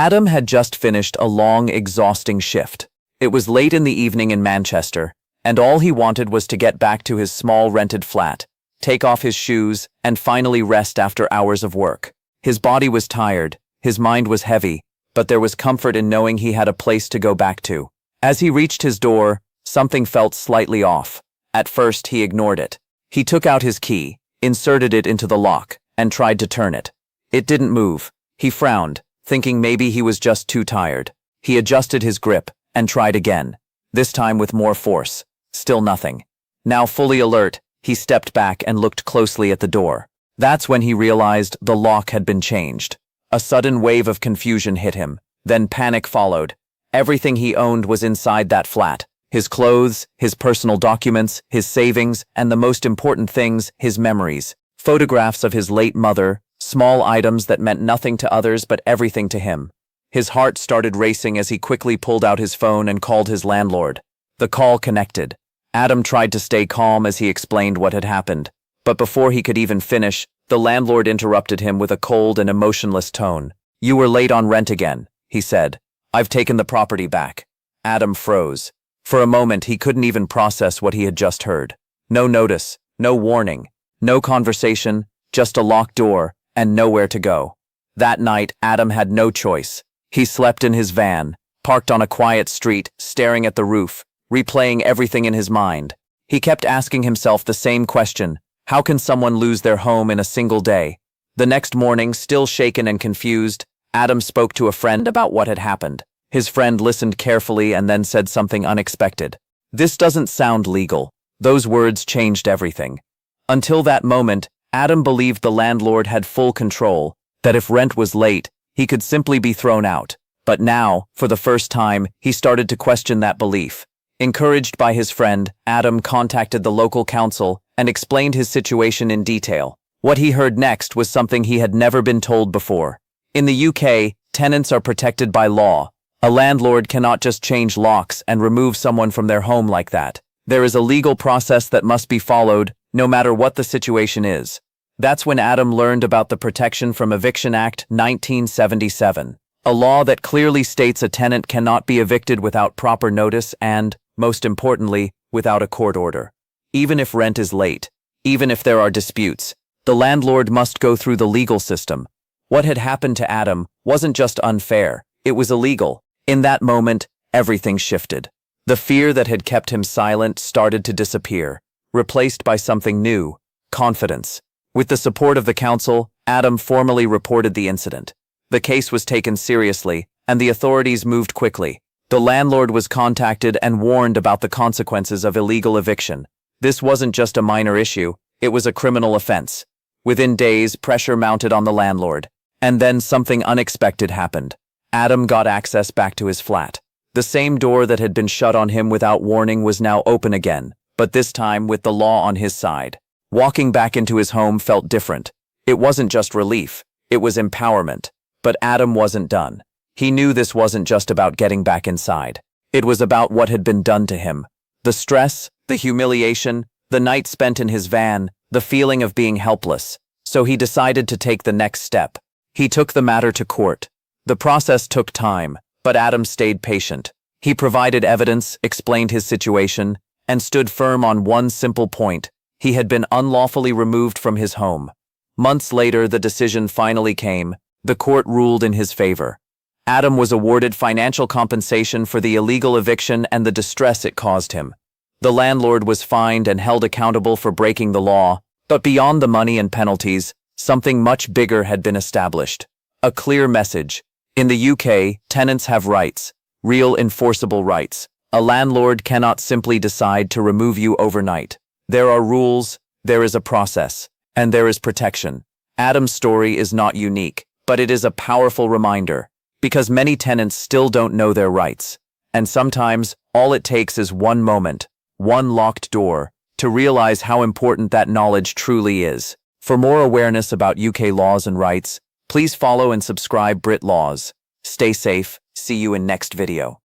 Adam had just finished a long, exhausting shift. It was late in the evening in Manchester, and all he wanted was to get back to his small rented flat, take off his shoes, and finally rest after hours of work. His body was tired, his mind was heavy, but there was comfort in knowing he had a place to go back to. As he reached his door, something felt slightly off. At first, he ignored it. He took out his key, inserted it into the lock, and tried to turn it. It didn't move. He frowned, thinking maybe he was just too tired. He adjusted his grip and tried again, this time with more force. Still nothing. Now fully alert, he stepped back and looked closely at the door. That's when he realized the lock had been changed. A sudden wave of confusion hit him. Then panic followed. Everything he owned was inside that flat. His clothes, his personal documents, his savings, and the most important things, his memories. Photographs of his late mother, small items that meant nothing to others but everything to him. His heart started racing as he quickly pulled out his phone and called his landlord. The call connected. Adam tried to stay calm as he explained what had happened, but before he could even finish, the landlord interrupted him with a cold and emotionless tone. "You were late on rent again," he said. "I've taken the property back." Adam froze. For a moment, he couldn't even process what he had just heard. No notice, no warning, no conversation, just a locked door, and nowhere to go. That night, Adam had no choice. He slept in his van, parked on a quiet street, staring at the roof, replaying everything in his mind. He kept asking himself the same question: how can someone lose their home in a single day? The next morning, still shaken and confused, Adam spoke to a friend about what had happened. His friend listened carefully and then said something unexpected. "This doesn't sound legal." Those words changed everything. Until that moment, Adam believed the landlord had full control, that if rent was late, he could simply be thrown out. But now, for the first time, he started to question that belief. Encouraged by his friend, Adam contacted the local council and explained his situation in detail. What he heard next was something he had never been told before. In the UK, tenants are protected by law. A landlord cannot just change locks and remove someone from their home like that. There is a legal process that must be followed, no matter what the situation is. That's when Adam learned about the protection from Eviction Act 1977, a law that clearly states a tenant cannot be evicted without proper notice and, most importantly, without a court order. Even if rent is late, even if there are disputes, the landlord must go through the legal system. What had happened to Adam wasn't just unfair, it was illegal. In that moment, everything shifted. The fear that had kept him silent started to disappear, replaced by something new: confidence. With the support of the council, Adam formally reported the incident. The case was taken seriously, and the authorities moved quickly. The landlord was contacted and warned about the consequences of illegal eviction. This wasn't just a minor issue, it was a criminal offense. Within days, pressure mounted on the landlord. And then something unexpected happened. Adam got access back to his flat. The same door that had been shut on him without warning was now open again, but this time with the law on his side. Walking back into his home felt different. It wasn't just relief, it was empowerment. But Adam wasn't done. He knew this wasn't just about getting back inside. It was about what had been done to him. The stress, the humiliation, the night spent in his van, the feeling of being helpless. So he decided to take the next step. He took the matter to court. The process took time, but Adam stayed patient. He provided evidence, explained his situation, and stood firm on one simple point: he had been unlawfully removed from his home. Months later, the decision finally came. The court ruled in his favor. Adam was awarded financial compensation for the illegal eviction and the distress it caused him. The landlord was fined and held accountable for breaking the law, but beyond the money and penalties, something much bigger had been established. A clear message. In the UK, tenants have rights, real enforceable rights. A landlord cannot simply decide to remove you overnight. There are rules, there is a process, and there is protection. Adam's story is not unique, but it is a powerful reminder, because many tenants still don't know their rights. And sometimes, all it takes is one moment, one locked door, to realize how important that knowledge truly is. For more awareness about UK laws and rights, please follow and subscribe BritLaws. Stay safe, see you in next video.